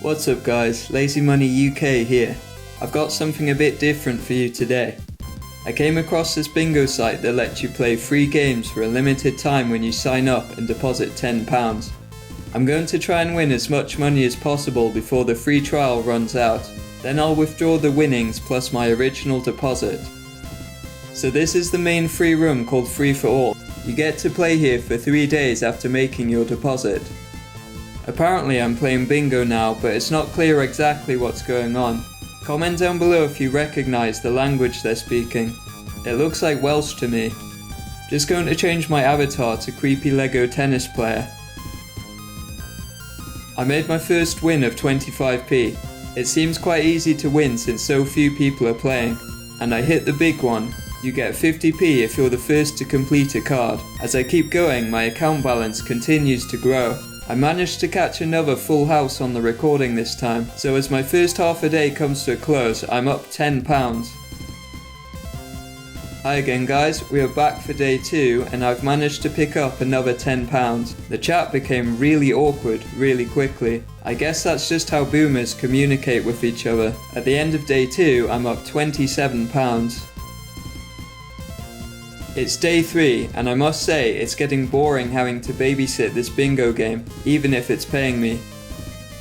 What's up guys, Lazy Money UK here. I've got something a bit different for you today. I came across this bingo site that lets you play free games for a limited time when you sign up and deposit £10. I'm going to try and win as much money as possible before the free trial runs out. Then I'll withdraw the winnings plus my original deposit. So this is the main free room called Free for All. You get to play here for 3 days after making your deposit. Apparently I'm playing bingo now, but it's not clear exactly what's going on. Comment down below if you recognise the language they're speaking. It looks like Welsh to me. Just going to change my avatar to creepy Lego tennis player. I made my first win of 25p. It seems quite easy to win since so few people are playing. And I hit the big one. You get 50p if you're the first to complete a card. As I keep going, my account balance continues to grow. I managed to catch another full house on the recording this time, so as my first half a day comes to a close, I'm up £10. Hi again guys, we are back for day 2 and I've managed to pick up another £10. The chat became really awkward really quickly. I guess that's just how boomers communicate with each other. At the end of day 2, I'm up £27. It's day 3 and I must say it's getting boring having to babysit this bingo game, even if it's paying me.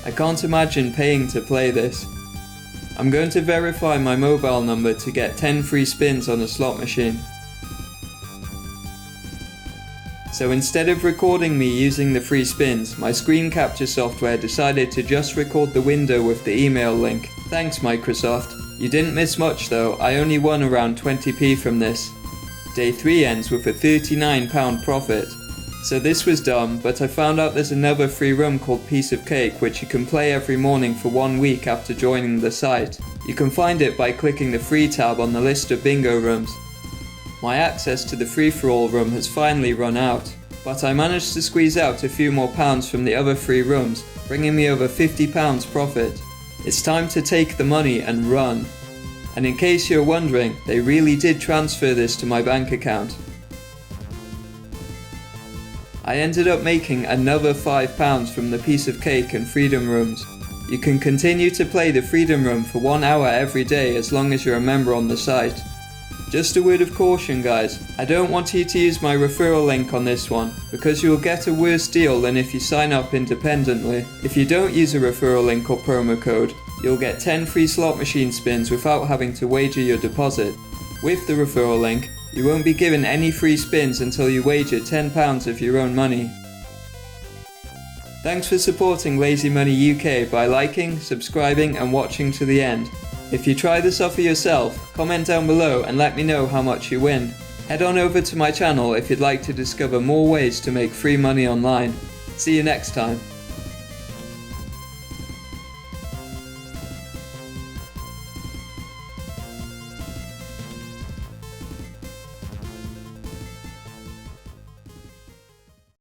I can't imagine paying to play this. I'm going to verify my mobile number to get 10 free spins on a slot machine. So instead of recording me using the free spins, my screen capture software decided to just record the window with the email link. Thanks Microsoft. You didn't miss much though, I only won around 20p from this. Day 3 ends with a £39 profit. So this was dumb, but I found out there's another free room called Piece of Cake which you can play every morning for 1 week after joining the site. You can find it by clicking the free tab on the list of bingo rooms. My access to the free-for-all room has finally run out, but I managed to squeeze out a few more pounds from the other free rooms, bringing me over £50 profit. It's time to take the money and run. And in case you're wondering, they really did transfer this to my bank account. I ended up making another £5 from the Piece of Cake and Freedom Rooms. You can continue to play the Freedom Room for 1 hour every day as long as you're a member on the site. Just a word of caution guys, I don't want you to use my referral link on this one, because you'll get a worse deal than if you sign up independently. If you don't use a referral link or promo code, you'll get 10 free slot machine spins without having to wager your deposit. With the referral link, you won't be given any free spins until you wager £10 of your own money. Thanks for supporting Lazy Money UK by liking, subscribing and watching to the end. If you try this offer yourself, comment down below and let me know how much you win. Head on over to my channel if you'd like to discover more ways to make free money online. See you next time.